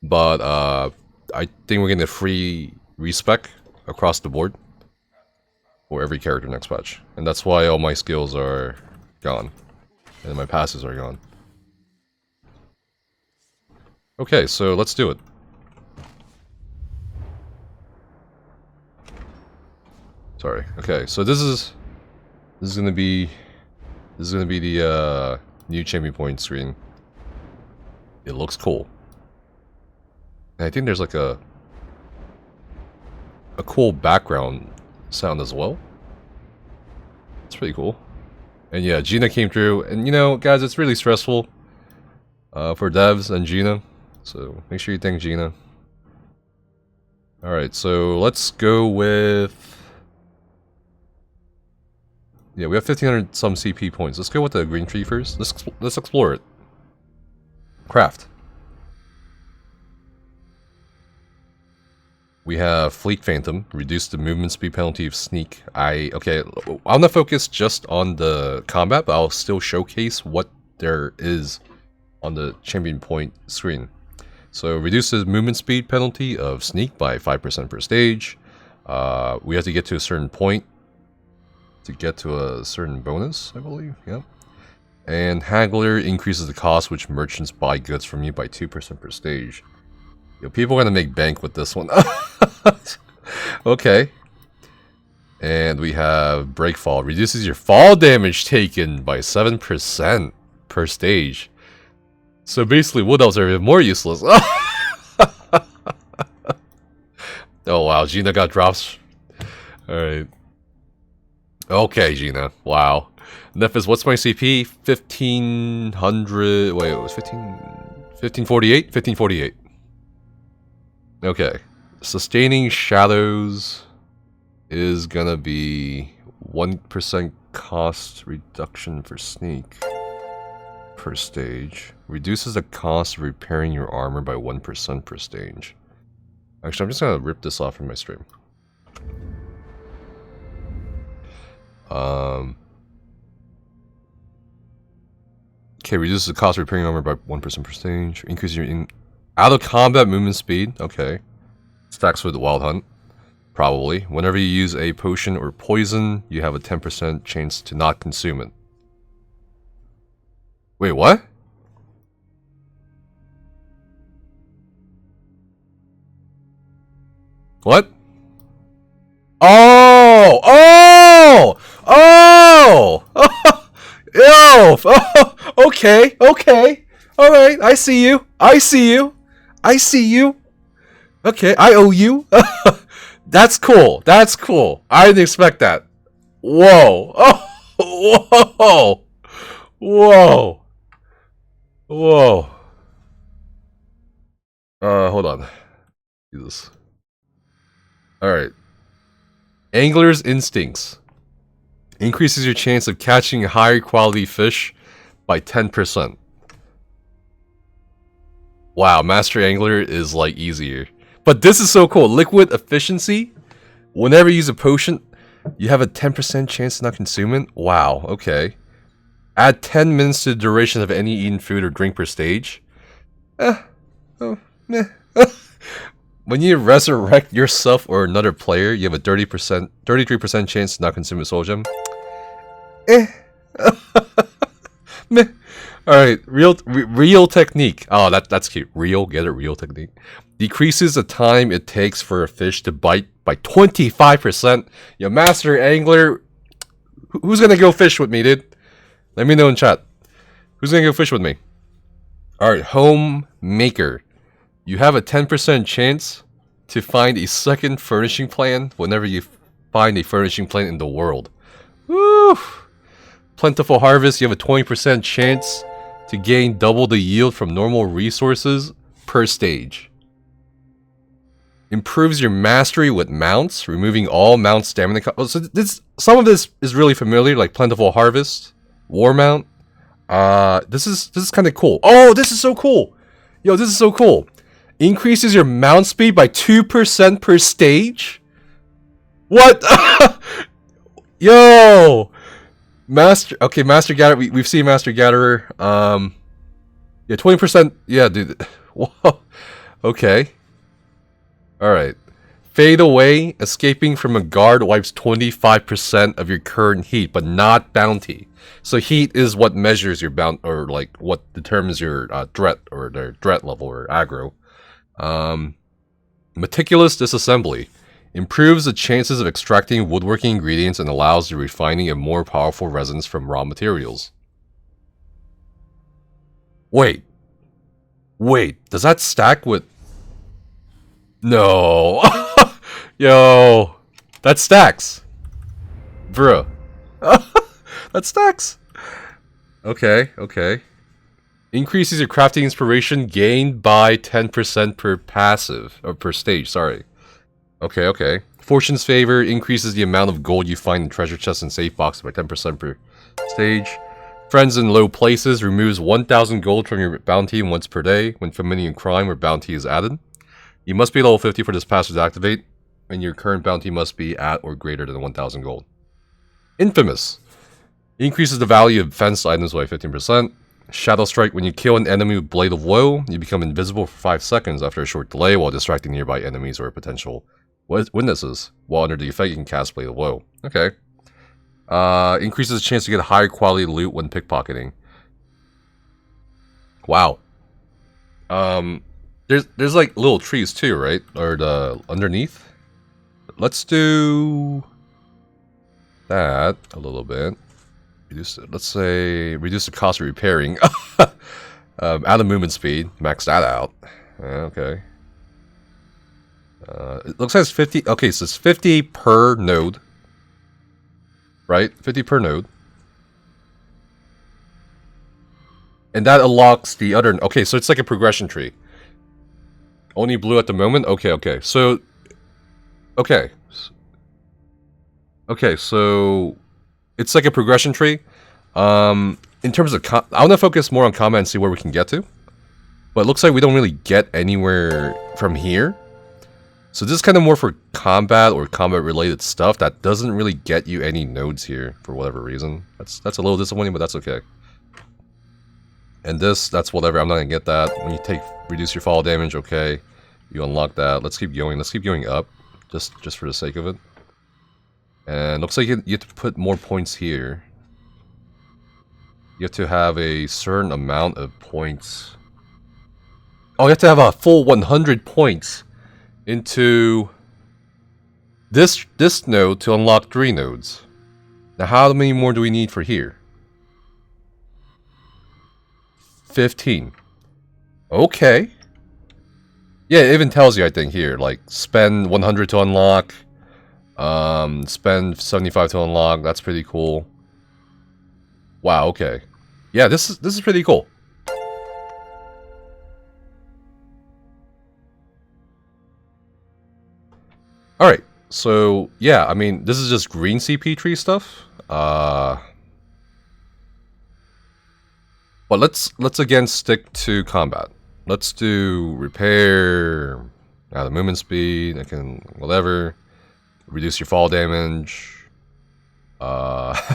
but I think we're getting a free respec across the board for every character next patch, and that's why all my skills are gone and my passes are gone. Okay, so let's do it. Sorry. Okay, so this is gonna be the new champion point screen. It looks cool. And I think there's like a cool background sound as well. It's pretty cool. And yeah, Gina came through, and you know, guys, it's really stressful for devs and Gina. So make sure you thank Gina. Alright, so let's go with... Yeah, we have 1500 some CP points. Let's go with the green tree first. Let's explore it. Craft. We have Fleet Phantom, reduce the movement speed penalty of sneak. Okay, I'm not focused just on the combat, but I'll still showcase what there is on the champion point screen. So reduces movement speed penalty of sneak by 5% per stage. We have to get to a certain point to get to a certain bonus, I believe. Yep. And Haggler increases the cost which merchants buy goods from you by 2% per stage. Yo, people are gonna make bank with this one. Okay. And we have Breakfall. Reduces your fall damage taken by 7% per stage. So basically, Wood Elves are even more useless. Oh wow, Gina got drops. Alright. Okay, Gina. Wow. Nephis, what's my CP? 1500... Wait, it was 1548? 1548. Okay. Sustaining Shadows is gonna be 1% cost reduction for sneak per stage. Reduces the cost of repairing your armor by 1% per stage. Actually, I'm just gonna rip this off from my stream. Okay, reduces the cost of repairing armor by 1% per stage. Increases your out of combat movement speed. Okay. Stacks with the Wild Hunt. Probably. Whenever you use a potion or poison, you have a 10% chance to not consume it. Wait, what? What? Oh! Oh! Oh! Yo! Oh, okay, okay. Alright, I see you. I see you. I see you. Okay, I owe you. That's cool. That's cool. I didn't expect that. Whoa. Oh, whoa. Whoa. Whoa. Hold on. Jesus. Alright. Angler's Instincts. Increases your chance of catching higher quality fish by 10%. Wow, Master Angler is like easier. But this is so cool. Liquid efficiency. Whenever you use a potion, you have a 10% chance to not consume it. Wow, okay. Add 10 minutes to the duration of any eaten food or drink per stage. When you resurrect yourself or another player, you have a 33% chance to not consume a soul gem. Alright, real technique. Oh, that's cute. Real, get it? Real technique. Decreases the time it takes for a fish to bite by 25%. Yo, Master Angler, who's gonna go fish with me, dude? Let me know in chat. Who's gonna go fish with me? Alright, Homemaker. You have a 10% chance to find a second furnishing plan whenever you find a furnishing plan in the world. Woo! Plentiful Harvest, you have a 20% chance to gain double the yield from normal resources per stage. Improves your mastery with mounts, removing all mount stamina. So some of this is really familiar, like Plentiful Harvest, War Mount. This is kind of cool. Oh, this is so cool! Yo, this is so cool. Increases your mount speed by 2% per stage? What? Yo! Master Gatherer, we've seen Master Gatherer. Yeah, 20%, yeah, dude. Whoa. Okay. Alright. Fade away. Escaping from a guard wipes 25% of your current heat, but not bounty. So heat is what measures your bounty, or like what determines your threat, or their threat level, or aggro. Meticulous disassembly. Improves the chances of extracting woodworking ingredients and allows the refining of more powerful resins from raw materials. Wait, does that stack with... No. Yo, that stacks. Bruh. That stacks. Okay. Increases your crafting inspiration gained by 10% per passive, or per stage, sorry. Okay. Fortune's favor increases the amount of gold you find in treasure chests and safe boxes by 10% per stage. Friends in low places removes 1,000 gold from your bounty once per day when committing a crime where bounty is added. You must be level 50 for this passive to activate, and your current bounty must be at or greater than 1,000 gold. Infamous. Increases the value of fenced items by 15%. Shadow Strike. When you kill an enemy with Blade of Woe, you become invisible for 5 seconds after a short delay while distracting nearby enemies or potential witnesses. While under the effect, you can cast Blade of Woe. Okay. Increases the chance to get higher quality loot when pickpocketing. Wow. There's like little trees too, right? Or the underneath. Let's do that a little bit. Let's say reduce the cost of repairing. Add a movement speed. Max that out. Okay. It looks like it's 50. Okay, so it's 50 per node. Right? 50 per node. And that unlocks the other... Okay, so it's like a progression tree. Only blue at the moment? Okay. So... Okay, so... It's like a progression tree. In terms of... I want to focus more on combat and see where we can get to. But it looks like we don't really get anywhere from here. So this is kind of more for combat or combat-related stuff that doesn't really get you any nodes here for whatever reason. That's a little disappointing, but that's okay. And this, that's whatever. I'm not gonna get that. When you reduce your fall damage, okay, you unlock that. Let's keep going. Let's keep going up, just for the sake of it. And looks like you have to put more points here. You have to have a certain amount of points. Oh, you have to have a full 100 points into this node to unlock 3 nodes. Now, how many more do we need for here? 15. Okay. Yeah, it even tells you, I think, here, like, spend 100 to unlock, spend 75 to unlock. That's pretty cool. Wow, okay. Yeah, this is pretty cool. Alright, so, yeah, I mean, this is just green CP tree stuff. But let's again stick to combat. Let's do repair, add the movement speed, I can, whatever. Reduce your fall damage.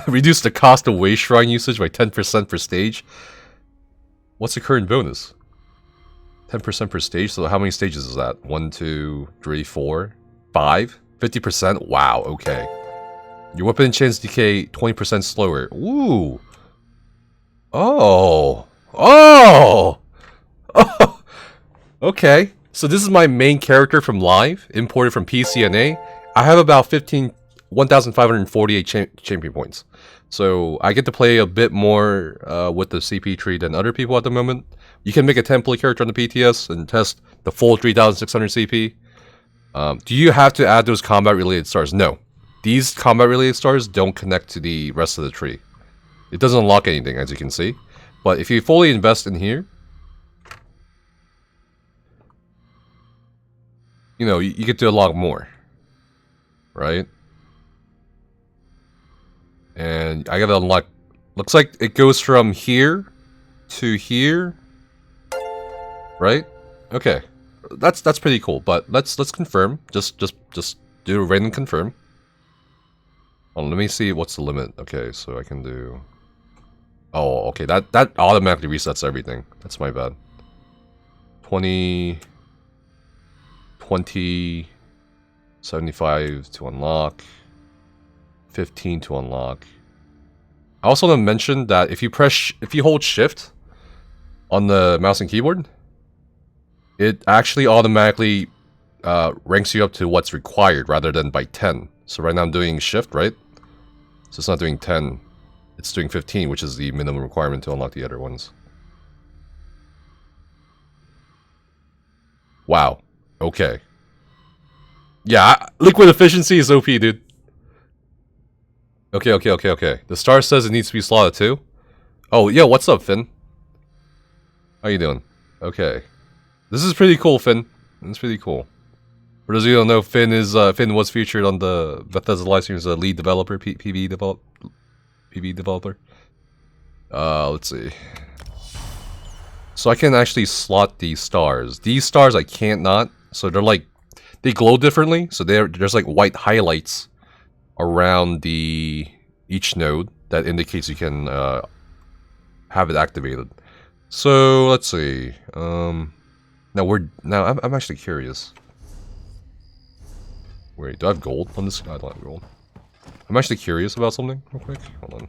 Reduce the cost of Waste Shrine usage by 10% per stage. What's the current bonus? 10% per stage, so how many stages is that? 1, 2, 3, 4, 5? 50%? Wow, okay. Your weapon chance decay 20% slower. Ooh. Oh. Okay. So this is my main character from Live, imported from PCNA. I have about 1,548 champion points. So I get to play a bit more with the CP tree than other people at the moment. You can make a template character on the PTS and test the full 3,600 CP. Do you have to add those combat-related stars? No. These combat-related stars don't connect to the rest of the tree. It doesn't unlock anything, as you can see. But if you fully invest in here, you know, you get to unlock more. Right? And I gotta unlock... Looks like it goes from here to here. Right? Okay. That's pretty cool, but let's confirm. Just do a random confirm. Oh, let me see what's the limit. Okay, so I can do... Oh, okay, that automatically resets everything. That's my bad. 20... 20, 75 to unlock, 15 to unlock. I also want to mention that if you hold shift on the mouse and keyboard, it actually automatically ranks you up to what's required rather than by 10. So right now I'm doing shift, right? So it's not doing 10, it's doing 15, which is the minimum requirement to unlock the other ones. Wow. Okay. Yeah, liquid efficiency is OP, dude. Okay. The star says it needs to be slotted too. Oh, yeah, what's up, Finn? How you doing? Okay. This is pretty cool, Finn. It's pretty cool. For those of you who don't know, Finn was featured on the Bethesda live stream as a lead developer, PB developer. Let's see. So I can actually slot these stars. These stars I can't not. So they're like, they glow differently. So there's like white highlights around each node that indicates you can have it activated. So let's see. Now I'm actually curious. Wait, do I have gold on this? I don't have gold. I'm actually curious about something real quick. Hold on.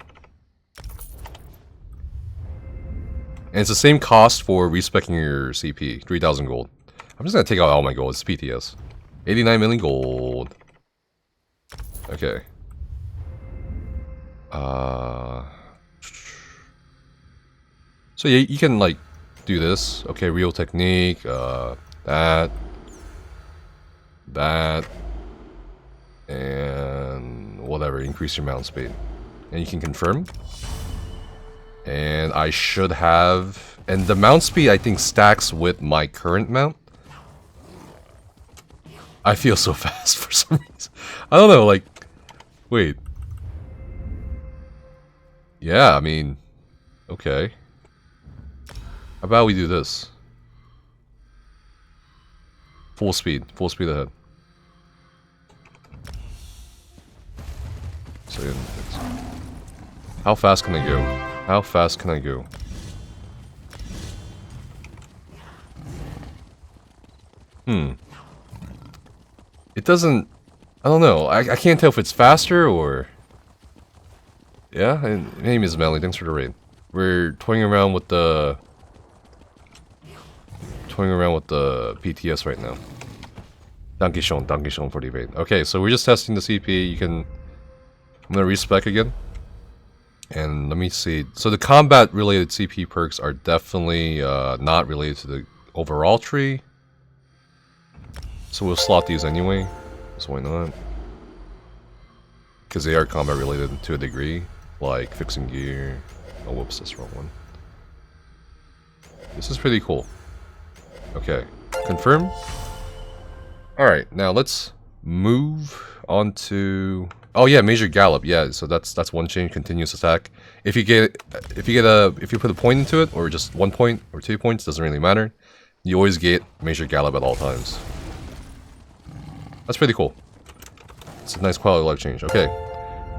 And it's the same cost for respecing your CP, 3,000 gold. I'm just gonna take out all my gold. It's PTS. 89 million gold. Okay. So yeah, you can like do this. Okay, real technique. That, and whatever. Increase your mount speed, and you can confirm. And I should have, and the mount speed I think stacks with my current mount. I feel so fast for some reason. I don't know, like, wait. Yeah, I mean, okay. How about we do this? Full speed ahead. So, how fast can I go? How fast can I go? It doesn't... I don't know. I can't tell if it's faster or... Yeah? And my name is Melly. Thanks for the raid. We're toying around with the... PTS right now. Dankeschön for the raid. Okay, so we're just testing the CP. You can... I'm gonna respec again. And let me see. So the combat related CP perks are definitely not related to the overall tree. So we'll slot these anyway. So why not? Because they are combat related to a degree. Like fixing gear. Oh whoops, that's the wrong one. This is pretty cool. Okay. Confirm. Alright, now let's move on to... Oh yeah, Major Gallop. Yeah, so that's one change. Continuous attack. If you put a point into it, or just 1 point or 2 points, doesn't really matter. You always get Major Gallop at all times. That's pretty cool. It's a nice quality of life change. Okay,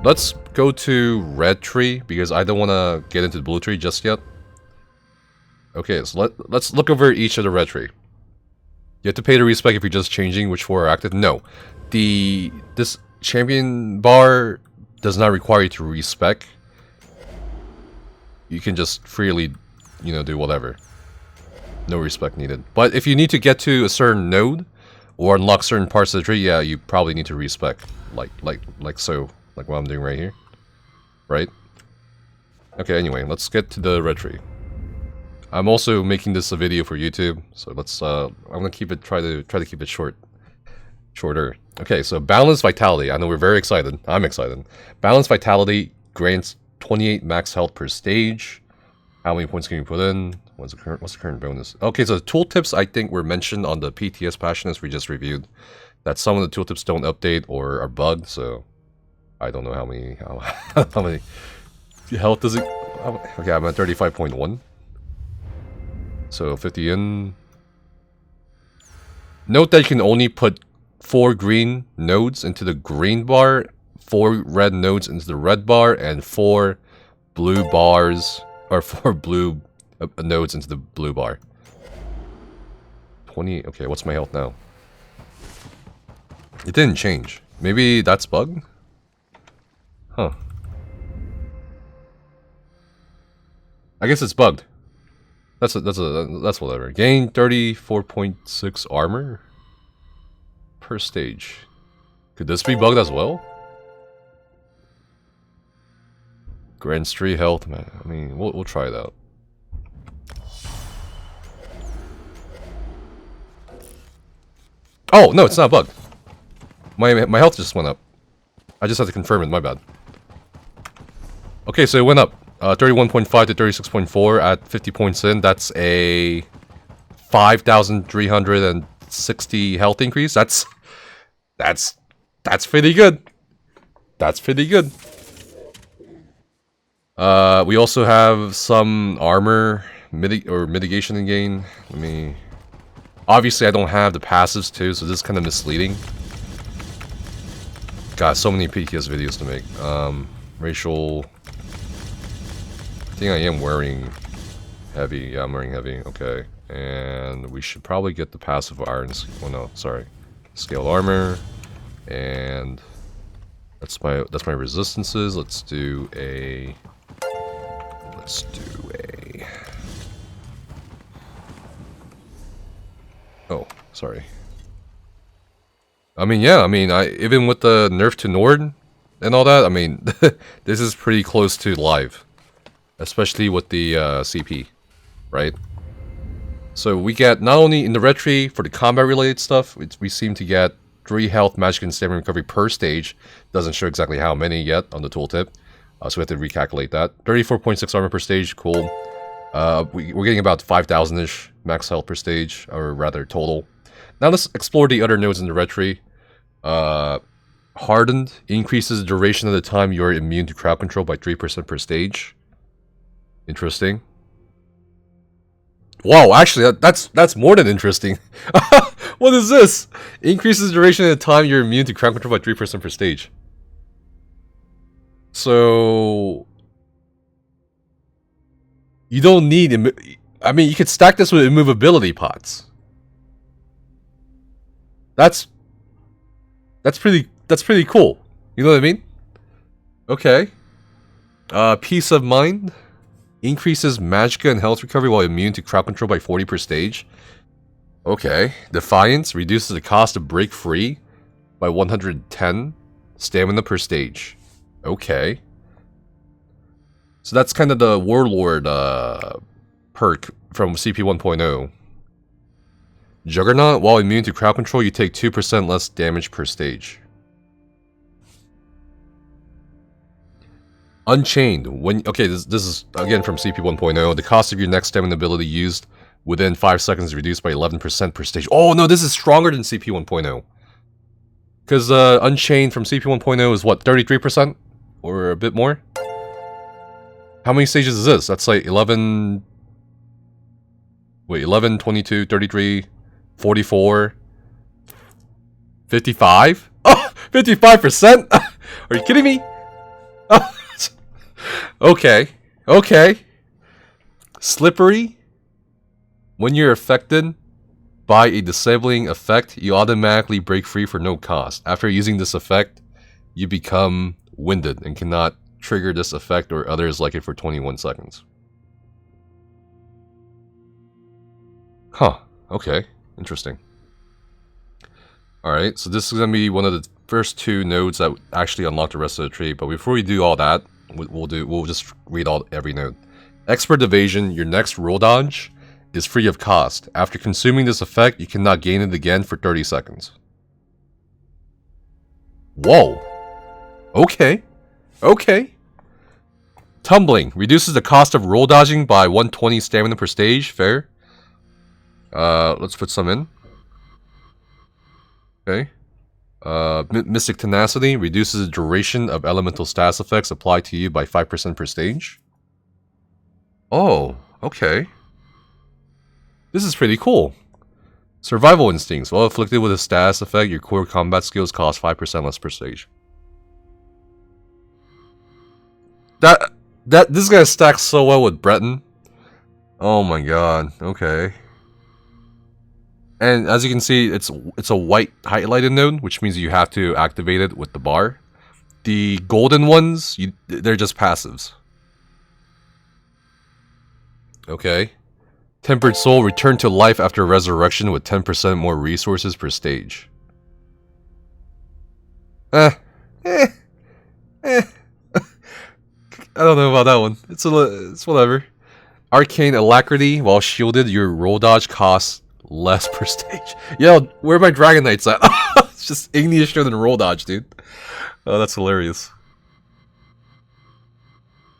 let's go to red tree because I don't want to get into the blue tree just yet. Okay, so let's look over each of the red tree. You have to pay the respec if you're just changing which 4 are active. No, this champion bar does not require you to respec. You can just freely, you know, do whatever. No respec needed. But if you need to get to a certain node or unlock certain parts of the tree, yeah, you probably need to respec, like what I'm doing right here, right? Okay. Anyway, let's get to the red tree. I'm also making this a video for YouTube, so let's. I'm gonna keep it. Try to keep it shorter. Okay, so Balanced Vitality. I know we're very excited. I'm excited. Balanced Vitality grants 28 max health per stage. How many points can you put in? What's the current bonus? Okay, so the tooltips I think were mentioned on the PTS Passionist we just reviewed. That some of the tooltips don't update or are bugged, so I don't know how many health does it. Okay, I'm at 35.1. So 50 in. Note that you can only put 4 green nodes into the green bar, 4 red nodes into the red bar, and 4 blue bars, or 4 blue nodes into the blue bar. 20, okay, what's my health now? It didn't change. Maybe that's bug? Huh. I guess it's bugged. That's whatever. Gain 34.6 armor per stage. Could this be bugged as well? Grants 3 health, man. I mean, we'll try it out. Oh no, it's not bugged. My health just went up. I just had to confirm it. My bad. Okay, so it went up. 31.5 to 36.4 at 50 points in. That's a 5,360 health increase. That's pretty good. That's pretty good. We also have some armor mitigation gain. Let me. Obviously, I don't have the passives too, so this is kind of misleading. Got so many PTS videos to make. Racial. I think I am wearing heavy. Yeah, I'm wearing heavy. Okay, and we should probably get the passive irons. Oh no, sorry. Scaled armor, and that's my resistances. Let's do a. Oh, sorry. I mean, yeah. I mean, even with the nerf to Nord and all that. I mean, this is pretty close to live. Especially with the CP, right? So we get, not only in the retry, for the combat-related stuff, we seem to get 3 health, magic, and stamina recovery per stage. Doesn't show exactly how many yet on the tooltip. So we have to recalculate that. 34.6 armor per stage, cool. We're getting about 5,000-ish max health per stage, or rather total. Now let's explore the other nodes in the retry. Hardened increases the duration of the time you're immune to crowd control by 3% per stage. Interesting. Wow, actually, that's more than interesting. What is this? Increases duration of the time you're immune to crowd control by 3% per stage. So you don't need. I mean, you could stack this with immovability pots. That's pretty cool. You know what I mean? Okay. Peace of mind. Increases magicka and health recovery while immune to crowd control by 40 per stage. Okay. Defiance reduces the cost to break free by 110 stamina per stage. Okay. So that's kind of the Warlord perk from CP 1.0. Juggernaut, while immune to crowd control, you take 2% less damage per stage. Unchained. Okay, this is again from CP 1.0. The cost of your next stamina ability used within 5 seconds is reduced by 11% per stage. Oh no, this is stronger than CP 1.0. Because Unchained from CP 1.0 is what, 33%? Or a bit more? How many stages is this? That's like 11... Wait, 11, 22, 33, 44... 55? Oh, 55%? Are you kidding me? Okay. Slippery. When you're affected by a disabling effect, you automatically break free for no cost. After using this effect, you become winded and cannot trigger this effect or others like it for 21 seconds. Huh. Okay. Interesting. Alright, so this is going to be one of the first 2 nodes that actually unlock the rest of the tree. But before we do all that, we'll just read every node. Expert Evasion, your next roll dodge, is free of cost. After consuming this effect, you cannot gain it again for 30 seconds. Whoa. Okay. Tumbling, reduces the cost of roll dodging by 120 stamina per stage. Fair. Let's put some in. Okay. Mystic Tenacity reduces the duration of elemental status effects applied to you by 5% per stage. Oh, okay. This is pretty cool. Survival Instincts. While afflicted with a status effect, your core combat skills cost 5% less per stage. This guy stacks so well with Breton. Oh my god, okay. And as you can see, it's a white highlighted node, which means you have to activate it with the bar. The golden ones, they're just passives. Okay. Tempered Soul, return to life after resurrection with 10% more resources per stage. I don't know about that one. It's whatever. Arcane Alacrity, while shielded, your roll dodge costs less per stage. Yo, where are my Dragon Knights at? It's just Igneous Shield and roll dodge, dude. Oh, that's hilarious.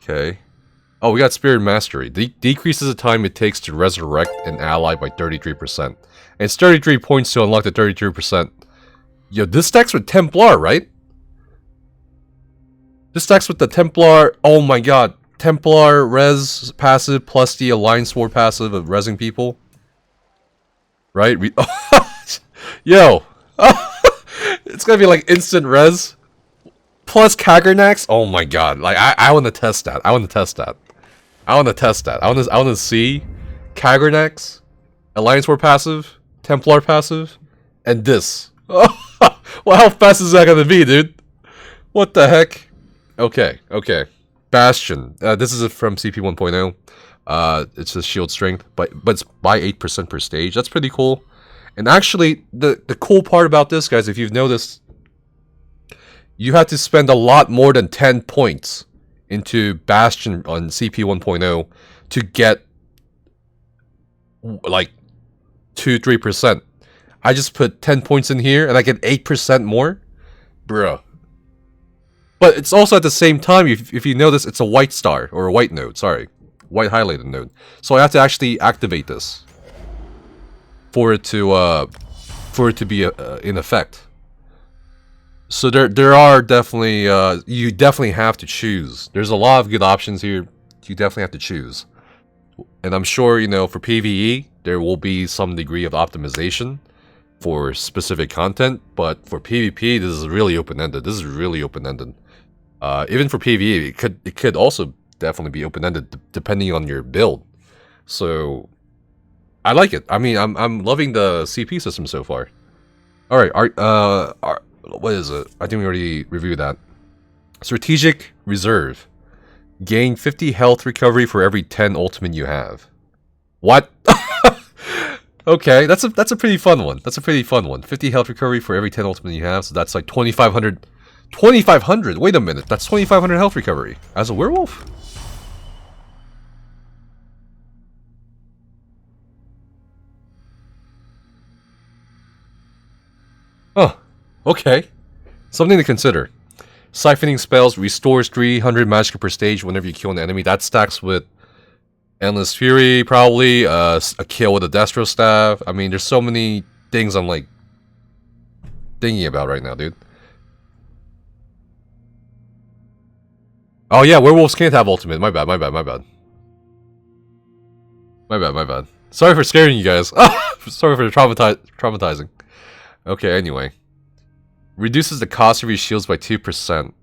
Okay. Oh, we got Spirit Mastery. Decreases the time it takes to resurrect an ally by 33%. And it's 33 points to unlock the 33%. Yo, this stacks with Templar, right? This stacks with the Templar. Oh my god. Templar res passive plus the Alliance War passive of resing people. Right? Yo. It's gonna be like instant res. Plus Kaggernax. Oh my god. Like, I want to test that. I want to test that. I want to see Kaggernax, Alliance War passive, Templar passive, and this. Well, how fast is that gonna be, dude? What the heck? Okay. Bastion. This is from CP 1.0. It's a shield strength, but it's by 8% per stage. That's pretty cool. And actually, the cool part about this, guys, if you've noticed, you have to spend a lot more than 10 points into Bastion on CP 1.0 to get like 2-3%. I just put 10 points in here and I get 8% more? Bruh. But it's also at the same time, if you notice, it's a white star, or a white node, sorry. White highlighted node. So I have to actually activate this for it to be in effect. So there are definitely, you definitely have to choose. There's a lot of good options here. You definitely have to choose. And I'm sure, you know, for PvE, there will be some degree of optimization for specific content, but for PvP, this is really open-ended. This is really open-ended. Even for PvE, it could also definitely be open-ended depending on your build. So I like it. I mean, I'm loving the CP system so far. All right, what is it? I think we already reviewed that. Strategic Reserve. Gain 50 health recovery for every 10 ultimate you have. What? Okay, that's a pretty fun one. That's a pretty fun one. 50 health recovery for every 10 ultimate you have, so that's like 2,500. 2,500? Wait a minute, that's 2,500 health recovery as a werewolf? Oh, okay. Something to consider. Siphoning spells restores 300 magic per stage whenever you kill an enemy. That stacks with Endless Fury, probably. A kill with a Destro Staff. I mean, there's so many things I'm like thinking about right now, dude. Oh yeah, werewolves can't have ultimate. My bad. Sorry for scaring you guys. Sorry for traumatizing. Okay, anyway. Reduces the cost of your shields by 2%.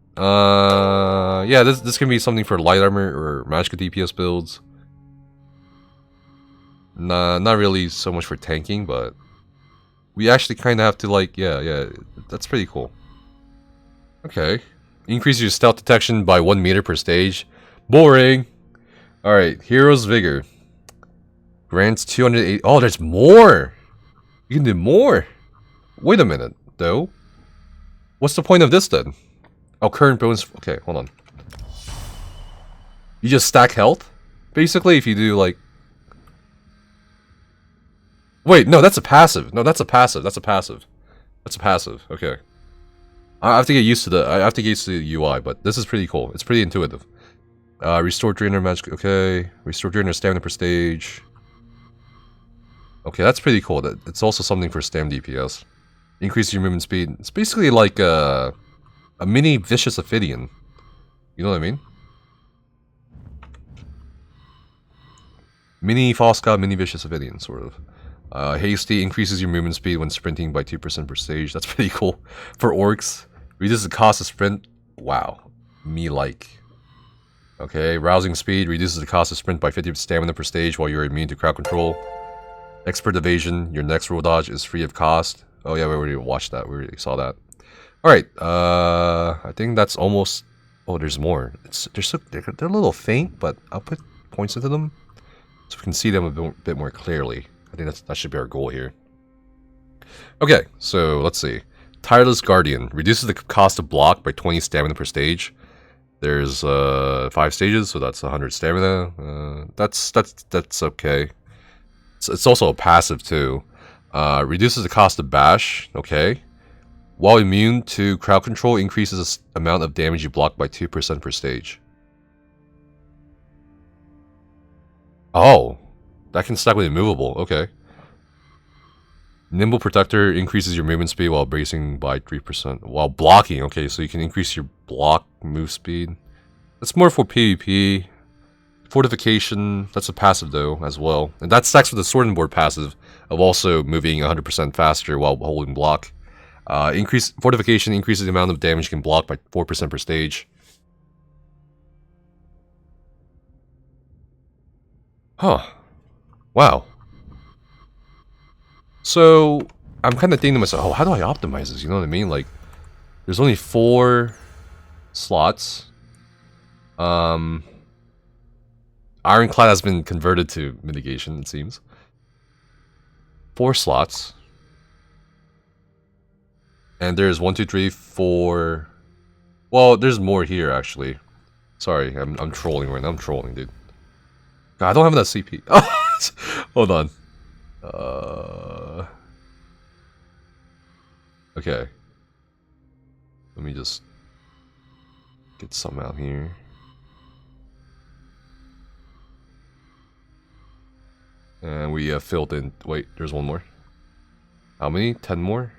Yeah, this can be something for light armor or magical DPS builds. Nah, not really so much for tanking, but we actually kind of have to, like, yeah, that's pretty cool. Okay. Increase your stealth detection by 1 meter per stage. Boring. Alright, Hero's Vigor. Grants 280. Oh, there's more! You can do more! Wait a minute, though. What's the point of this, then? Oh, current bonus. Okay, hold on. You just stack health? Basically, if you do, like... Wait, no, that's a passive. No, that's a passive. That's a passive. Okay. I have to get used to the UI, but this is pretty cool. It's pretty intuitive. Restore 300 magic. Okay. Restore 300 stamina per stage. Okay, that's pretty cool. It's also something for stam DPS. Increase your movement speed. It's basically like a mini Vicious Ophidian. You know what I mean? Mini Fosca, mini Vicious Ophidian, sort of. Hasty increases your movement speed when sprinting by 2% per stage. That's pretty cool. For orcs, reduces the cost of sprint. Wow. Me like. Okay, rousing speed reduces the cost of sprint by 50 stamina per stage while you're immune to crowd control. Expert Evasion, your next roll dodge is free of cost. Oh yeah, we already watched that. We already saw that. Alright, I think that's almost... Oh, there's more. They're a little faint, but I'll put points into them so we can see them a bit more clearly. I think that should be our goal here. Okay, so let's see. Tireless Guardian reduces the cost of block by 20 stamina per stage. There's 5 stages, so that's 100 stamina. That's okay. It's also a passive too. Reduces the cost of bash. Okay. While immune to crowd control, increases the amount of damage you block by 2% per stage. Oh, that can stack with immovable. Okay. Nimble Protector increases your movement speed while bracing by 3%. While blocking, okay, so you can increase your block move speed. That's more for PvP. Fortification, that's a passive though, as well. And that stacks with the Sword and Board passive of also moving 100% faster while holding block. Fortification increases the amount of damage you can block by 4% per stage. Huh. Wow. So, I'm kind of thinking to myself, oh, how do I optimize this? You know what I mean? Like, there's only 4 slots. Ironclad has been converted to mitigation, it seems. 4 slots. And there's 1, 2, 3, 4... Well, there's more here, actually. Sorry, I'm trolling right now. I'm trolling, dude. God, I don't have that CP. Hold on. Okay. Let me just get some out here. And we filled in... Wait, there's one more. How many? 10 more?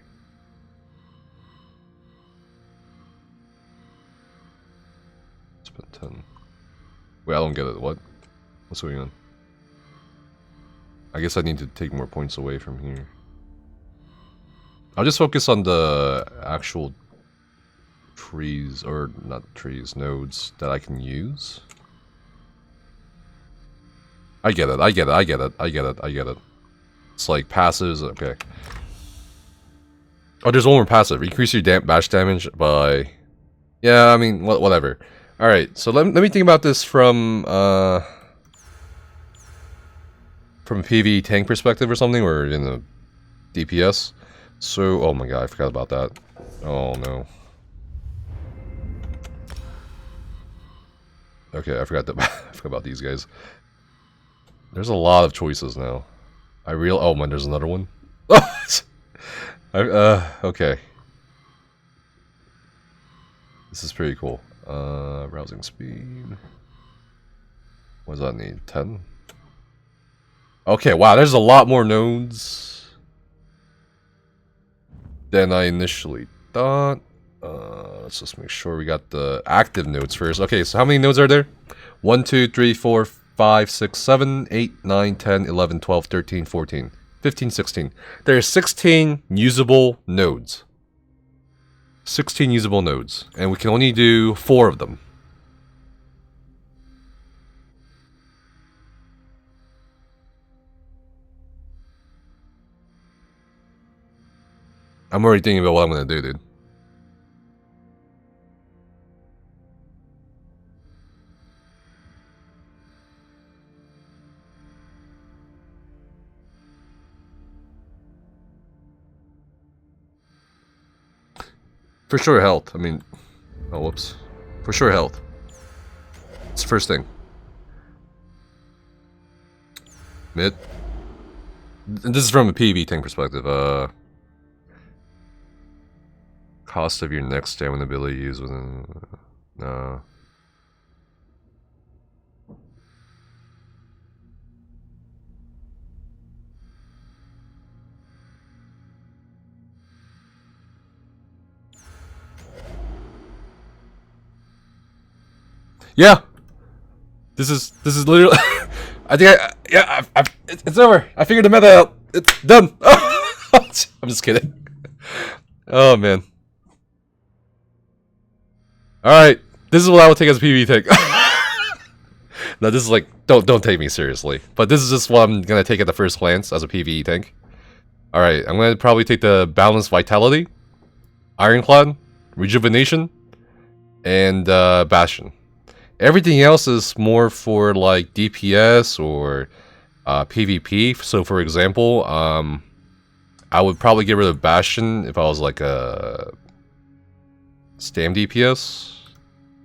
Spent 10. Wait, I don't get it. What? What's going on? I guess I need to take more points away from here. I'll just focus on the actual trees, or not trees, nodes that I can use. I get it, I get it, I get it, I get it, I get it. It's like passives, okay. Oh, there's one more passive. Increase your bash damage by... Yeah, I mean, whatever. Alright, so let me think about this from a PvE tank perspective or something, or in the DPS. So, oh my god, I forgot about that. Oh no. Okay, I forgot about these guys. There's a lot of choices now. Oh man, there's another one. Okay. This is pretty cool. Browsing speed. What does that need? 10? Okay, wow, there's a lot more nodes than I initially thought. Let's just make sure we got the active nodes first. Okay, so how many nodes are there? 1, 2, 3, 4, 5, 6, 7, 8, 9, 10, 11, 12, 13, 14, 15, 16. There are 16 usable nodes. 16 usable nodes. And we can only do 4 of them. I'm already thinking about what I'm gonna do, dude. For sure health. I mean... Oh, whoops. For sure health. It's the first thing. Mid. This is from a PvE tank perspective. Cost of your next stamina ability used within... Yeah! This is literally... I think it's over. I figured the meta out. It's done. I'm just kidding. Oh, man. Alright. This is what I would take as a PvE tank. Now this is like, don't take me seriously. But this is just what I'm gonna take at the first glance as a PvE tank. Alright, I'm gonna probably take the Balanced Vitality, Ironclad, Rejuvenation, and Bastion. Everything else is more for like DPS or PvP. So for example, I would probably get rid of Bastion if I was like a Stam DPS.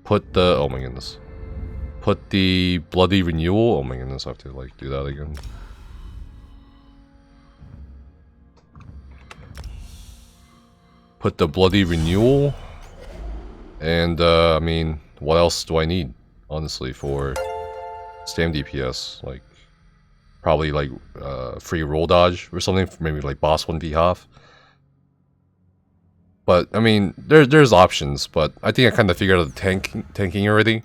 Put the, oh my goodness. Put the Bloody Renewal, oh my goodness, I have to like do that again. Put the Bloody Renewal. And I mean, what else do I need, honestly, for Stam DPS? Like, probably like free roll dodge or something, maybe like boss 1v half. But I mean, there's options, but I think I kind of figured out the tanking already.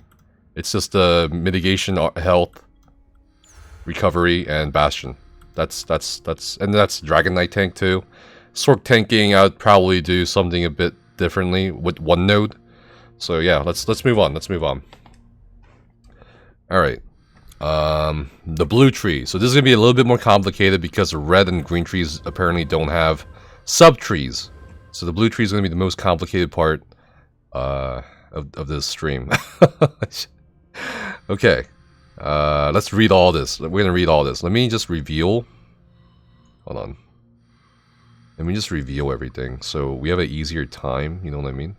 It's just the mitigation, health, recovery, and Bastion. That's Dragon Knight tank too. Sork tanking, I would probably do something a bit differently with one node. So yeah, let's move on. Let's move on. All right. The blue tree. So this is gonna be a little bit more complicated because the red and green trees apparently don't have sub trees. So the blue tree is gonna be the most complicated part of this stream. Okay. Let's read all this. We're gonna read all this. Let me just reveal. Hold on. Let me just reveal everything so we have an easier time. You know what I mean?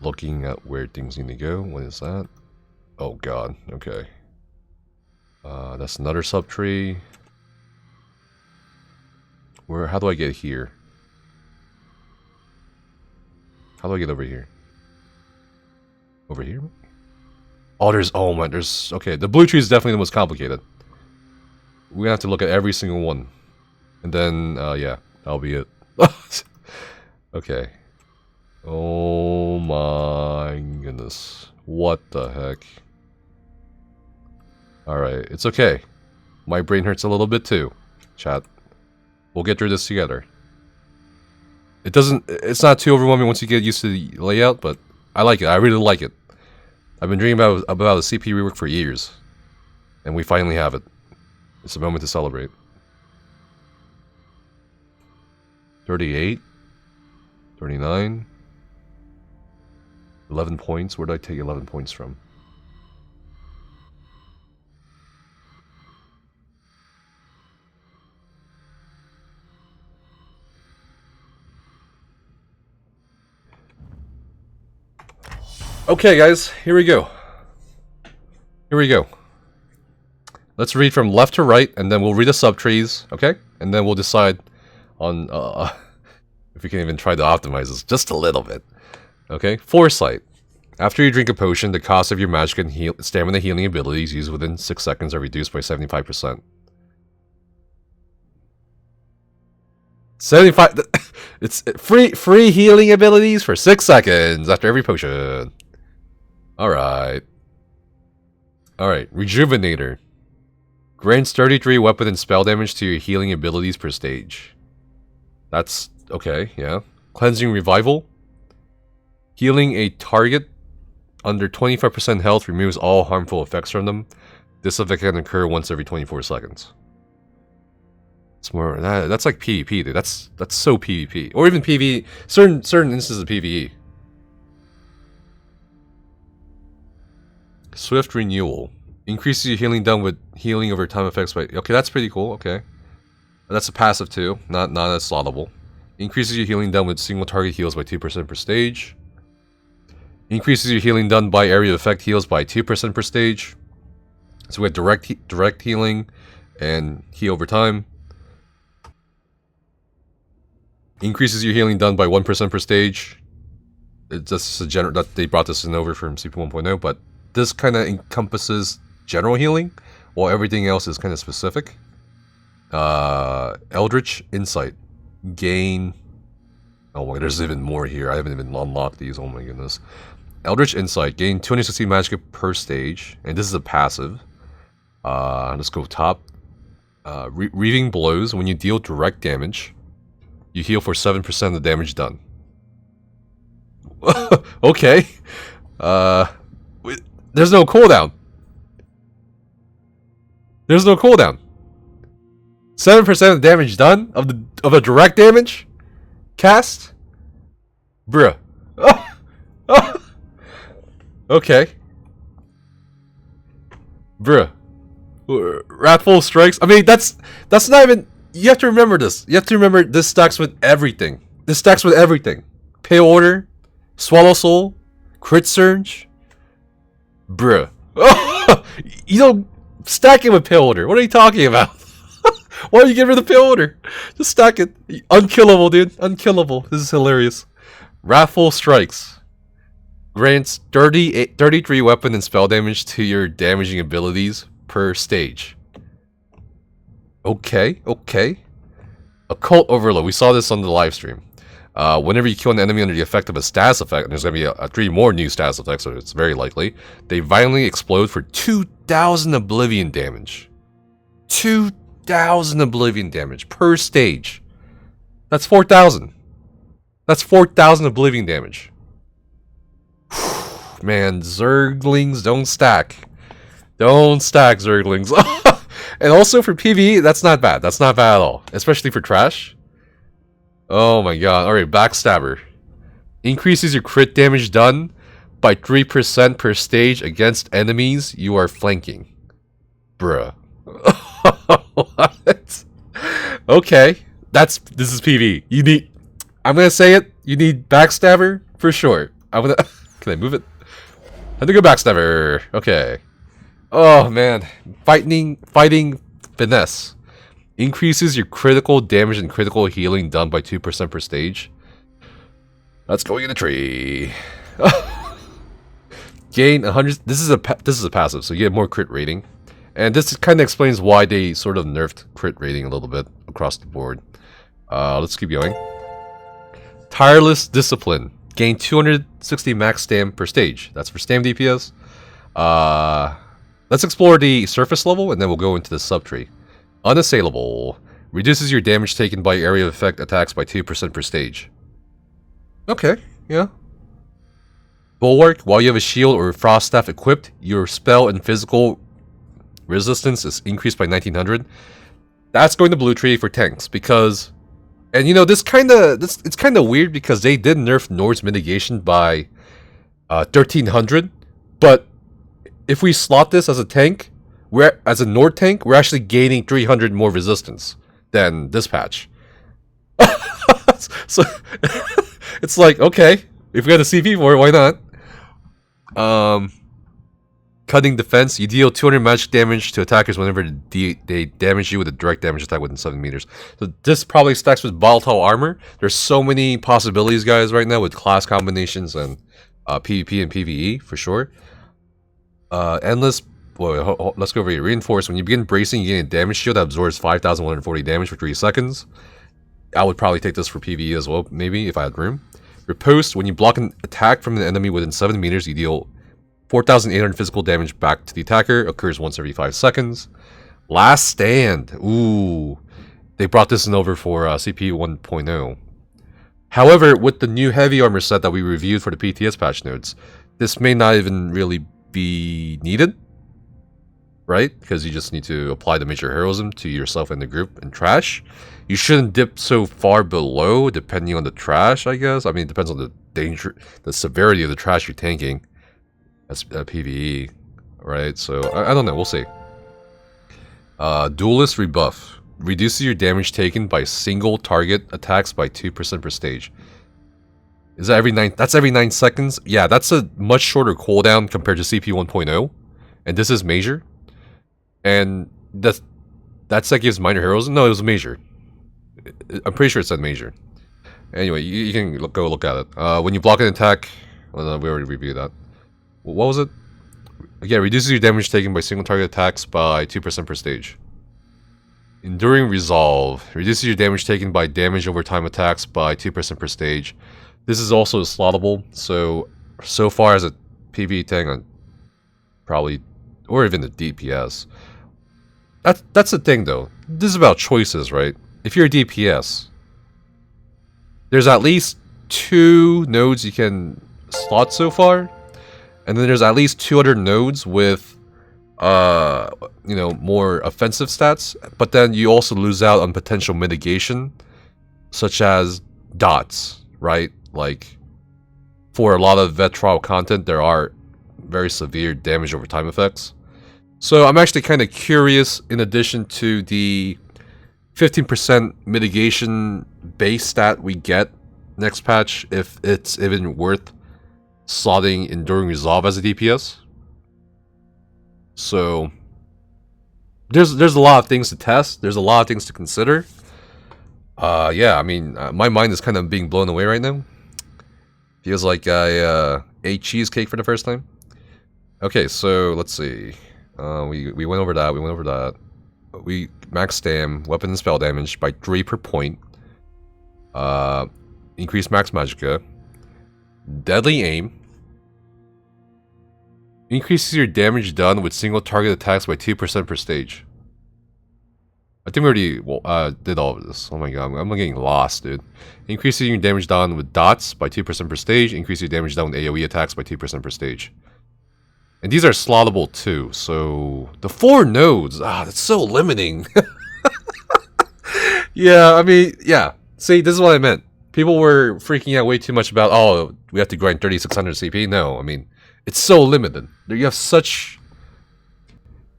Looking at where things need to go. What is that? Oh god, okay. That's another subtree. How do I get here? How do I get over here? Over here? Oh, okay, the blue tree is definitely the most complicated. We have to look at every single one. And then, yeah, that'll be it. Okay. Oh my goodness. What the heck? Alright, it's okay. My brain hurts a little bit too, chat. We'll get through this together. It's not too overwhelming once you get used to the layout, but I like it. I really like it. I've been dreaming about a CP rework for years. And we finally have it. It's a moment to celebrate. 38. 39. 11 points. Where did I take 11 points from? Okay, guys, here we go. Here we go. Let's read from left to right, and then we'll read the subtrees, okay? And then we'll decide on if we can even try to optimize this just a little bit. Okay, Foresight. After you drink a potion, the cost of your magic and stamina healing abilities used within 6 seconds are reduced by 75%. 75. It's free healing abilities for 6 seconds after every potion. Alright. Alright, Rejuvenator. Grants 33 weapon and spell damage to your healing abilities per stage. That's okay, yeah. Cleansing Revival. Healing a target under 25% health removes all harmful effects from them. This effect can occur once every 24 seconds. It's more that's like PvP, dude. That's so PvP. Or even PvE. Certain instances of PvE. Swift Renewal. Increases your healing done with healing over time effects by... Okay, that's pretty cool, okay. That's a passive too, not as slottable. Increases your healing done with single target heals by 2% per stage. Increases your healing done by area effect heals by 2% per stage. So we have direct healing and heal over time. Increases your healing done by 1% per stage. It's just a that they brought this in over from CP 1.0, but this kind of encompasses general healing, while everything else is kind of specific. Eldritch Insight. Gain... Oh my god, there's even more here. I haven't even unlocked these, oh my goodness. Eldritch Insight. Gain 260 magic per stage, and this is a passive. Let's go top. Reaving Blows. When you deal direct damage, you heal for 7% of the damage done. Okay. There's no cooldown. There's no cooldown. 7% of damage done of a direct damage cast. Bruh. Okay. Bruh. Wrathful strikes. I mean, that's not even. You have to remember this. You have to remember this stacks with everything. This stacks with everything. Pale Order, Swallow Soul, Crit Surge. Bruh. You don't stack it with Pale Order. What are you talking about? Why are you getting rid of the Pale Order? Just stack it. Unkillable, dude. Unkillable. This is hilarious. Wrathful Strikes. Grants 33 weapon and spell damage to your damaging abilities per stage. Okay, okay. Occult Overload. We saw this on the live stream. Whenever you kill an enemy under the effect of a status effect, and there's going to be 3 more new status effects, so it's very likely, they violently explode for 2,000 Oblivion damage. 2,000 Oblivion damage per stage. That's 4,000. That's 4,000 Oblivion damage. Man, Zerglings don't stack. Don't stack, Zerglings. And also for PvE, that's not bad. That's not bad at all. Especially for trash. Oh my god. Alright, Backstabber. Increases your crit damage done by 3% per stage against enemies you are flanking. Bruh. What? Okay. This is PvE. You need... I'm gonna say it. You need Backstabber for sure. I'm gonna... Can I move it? I think a Backstabber. Okay. Oh man. Fighting Finesse. Increases your critical damage and critical healing done by 2% per stage. That's going in the tree. Gain 100... This is a passive, so you get more crit rating. And this kind of explains why they sort of nerfed crit rating a little bit across the board. Let's keep going. Tireless Discipline. Gain 260 max stam per stage. That's for stam DPS. Let's explore the surface level, and then we'll go into the subtree. Unassailable. Reduces your damage taken by area of effect attacks by 2% per stage. Okay, yeah. Bulwark. While you have a shield or a frost staff equipped, your spell and physical resistance is increased by 1900. That's going to blue tree for tanks, because... And you know, it's kind of weird because they did nerf Nord's mitigation by 1300, but if we slot this as a tank, as a Nord tank, we're actually gaining 300 more resistance than this patch. So it's like, okay, if we got a CP for it, why not? Cutting defense. You deal 200 magic damage to attackers whenever they damage you with a direct damage attack within 7 meters. So this probably stacks with volatile armor. There's so many possibilities, guys, right now with class combinations and PvP and PvE for sure. Endless. Well, let's go over here. Reinforce. When you begin bracing, you gain a damage shield that absorbs 5,140 damage for 3 seconds. I would probably take this for PvE as well, maybe, if I had room. Riposte. When you block an attack from an enemy within 7 meters, you deal 4,800 physical damage back to the attacker. Occurs once every 5 seconds. Last Stand. Ooh. They brought this in over for CP 1.0. However, with the new heavy armor set that we reviewed for the PTS patch notes, this may not even really be needed. Right? Because you just need to apply the major heroism to yourself and the group and trash. You shouldn't dip so far below, depending on the trash, I guess. I mean, it depends on the danger, the severity of the trash you're tanking. That's PvE, right? So, I don't know. We'll see. Duelist Rebuff. Reduces your damage taken by single target attacks by 2% per stage. Is that every 9? That's every 9 seconds? Yeah, that's a much shorter cooldown compared to CP 1.0. And this is major. And that set gives minor heroes. No, it was major. I'm pretty sure it said major. Anyway, you can go look at it. When you block an attack... Well, no, we already reviewed that. What was it? Yeah, reduces your damage taken by single target attacks by 2% per stage. Enduring Resolve. Reduces your damage taken by damage over time attacks by 2% per stage. This is also slottable, so far as a PvE tank, on probably... Or even the DPS. That's the thing, though. This is about choices, right? If you're a DPS, there's at least 2 nodes you can slot so far. And then there's at least 2 other nodes with, you know, more offensive stats. But then you also lose out on potential mitigation, such as dots, right? Like, for a lot of vet trial content, there are very severe damage over time effects. So I'm actually kind of curious, in addition to the 15% mitigation base stat we get next patch, if it's even worth slotting Enduring Resolve as a DPS. So there's a lot of things to test. There's a lot of things to consider. Yeah, I mean, my mind is kind of being blown away right now. Feels like I ate cheesecake for the first time. Okay, so let's see. We went over that. We max stam, weapon and spell damage by 3 per point. Increase max magicka. Deadly aim. Increases your damage done with single target attacks by 2% per stage. I think we already did all of this. Oh my god, I'm getting lost, dude. Increasing your damage done with dots by 2% per stage. Increase your damage done with AoE attacks by 2% per stage. And these are slottable too, so... The 4 nodes! That's so limiting. Yeah, I mean, yeah. See, this is what I meant. People were freaking out way too much about, oh, we have to grind 3600 CP. No, I mean, it's so limited. You have such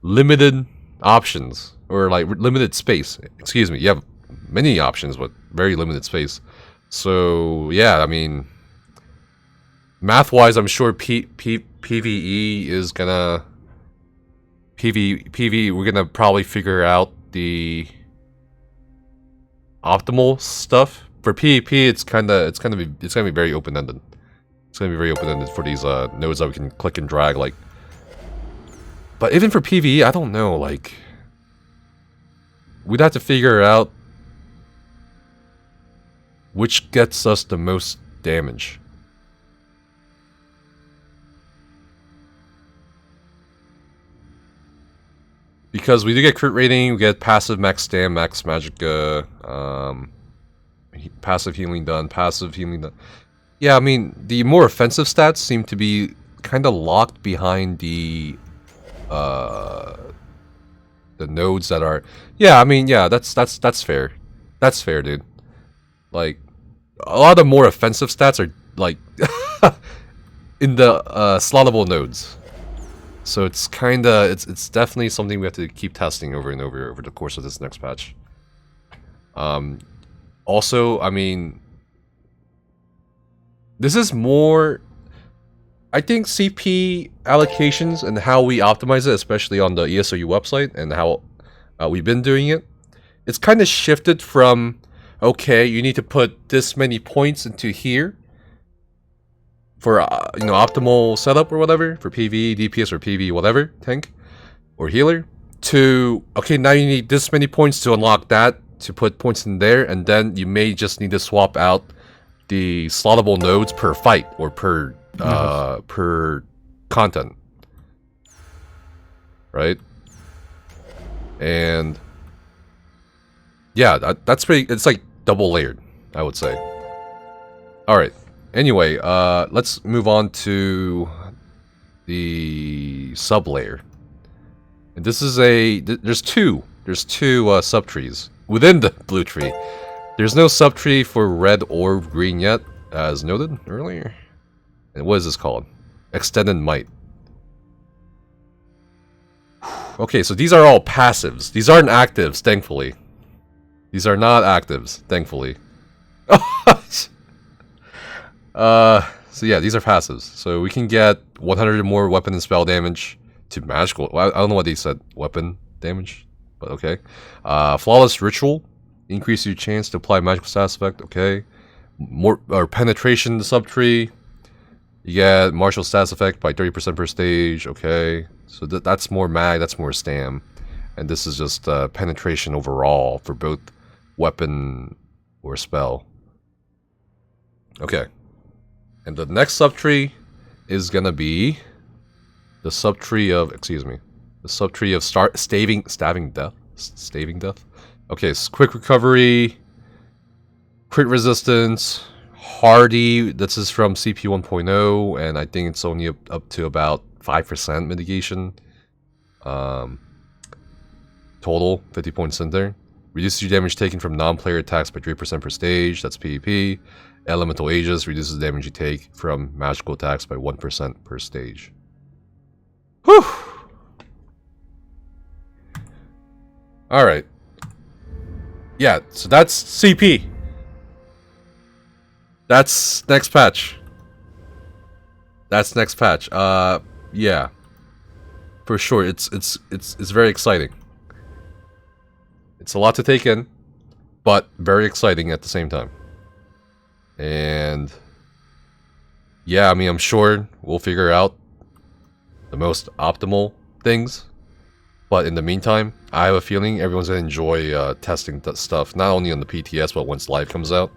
limited options. Or, like, limited space. Excuse me. You have many options, but very limited space. So, yeah, I mean... Math-wise, I'm sure PvE is gonna... PvE, we're gonna probably figure out the... optimal stuff. For PvP, it's gonna be very open-ended. It's gonna be very open-ended for these nodes that we can click and drag, like... But even for PvE, I don't know, like... We'd have to figure out which gets us the most damage. Because we do get crit rating, we get passive max stam, max magicka, passive healing done, passive healing done. Yeah, I mean, the more offensive stats seem to be kind of locked behind the nodes that are... Yeah, I mean, yeah, that's fair. That's fair, dude. Like, a lot of the more offensive stats are, like, in the slottable nodes. So it's kinda... It's definitely something we have to keep testing over and over the course of this next patch. Also, I mean... This is more... I think CP allocations and how we optimize it, especially on the ESOU website and how we've been doing it, it's kind of shifted from, okay, you need to put this many points into here for you know, optimal setup or whatever for PvE, DPS, or PvE, whatever, tank or healer, to, okay, now you need this many points to unlock that, to put points in there, and then you may just need to swap out the slottable nodes per fight or per content, right? And yeah, that's pretty. It's like double layered, I would say. All right. Anyway, let's move on to the sub layer. And this is a there's two sub trees within the blue tree. There's no sub tree for red or green yet, as noted earlier. And what is this called? Extended Might. Okay, so these are all passives. These aren't actives, thankfully. These are not actives, thankfully. So yeah, these are passives. So we can get 100 or more weapon and spell damage to magical. Well, I don't know what they said. Weapon damage, but okay. Flawless Ritual. Increase your chance to apply magical status effect. Okay. More or penetration subtree. You get martial status effect by 30% per stage. Okay. So that's more mag. That's more stam. And this is just penetration overall for both weapon or spell. Okay. And the next subtree is gonna be the subtree of, the subtree of staving death. Okay, so quick recovery, crit resistance, Hardy, this is from CP 1.0, and I think it's only up to about 5% mitigation. Total, 50 points in there. Reduces your damage taken from non-player attacks by 3% per stage, that's PvP. Elemental Aegis reduces the damage you take from magical attacks by 1% per stage. Whew! Alright. Yeah, so that's CP. That's next patch. That's next patch. Yeah. For sure, it's very exciting. It's a lot to take in, but very exciting at the same time. And yeah, I mean, I'm sure we'll figure out the most optimal things. But in the meantime, I have a feeling everyone's gonna enjoy testing stuff, not only on the PTS, but once live comes out.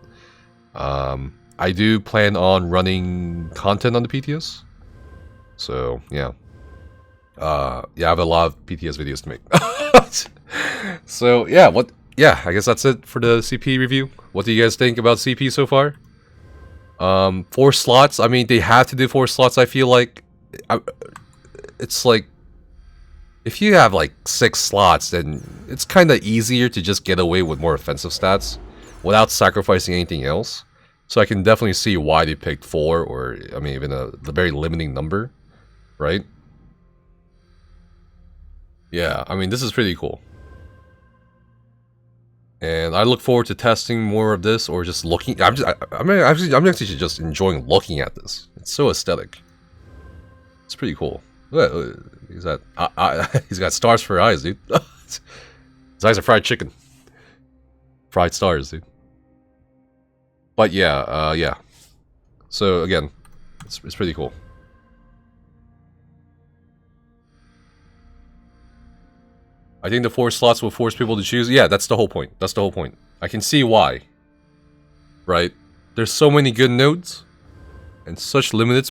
I do plan on running content on the PTS. So, yeah. Yeah, I have a lot of PTS videos to make. So, yeah, I guess that's it for the CP review. What do you guys think about CP so far? 4 slots, I mean, they have to do 4 slots, I feel like. It's like, if you have like 6 slots, then it's kind of easier to just get away with more offensive stats without sacrificing anything else. So I can definitely see why they picked 4, or, I mean, even the very limiting number, right? Yeah, I mean, this is pretty cool. And I look forward to testing more of this, or just looking. I'm actually just enjoying looking at this. It's so aesthetic. It's pretty cool. Look, he's got he's got stars for eyes, dude. His eyes are fried chicken. Fried stars, dude. But yeah, yeah. So again, it's pretty cool. I think the 4 slots will force people to choose. Yeah, that's the whole point. That's the whole point. I can see why. Right? There's so many good nodes and such limited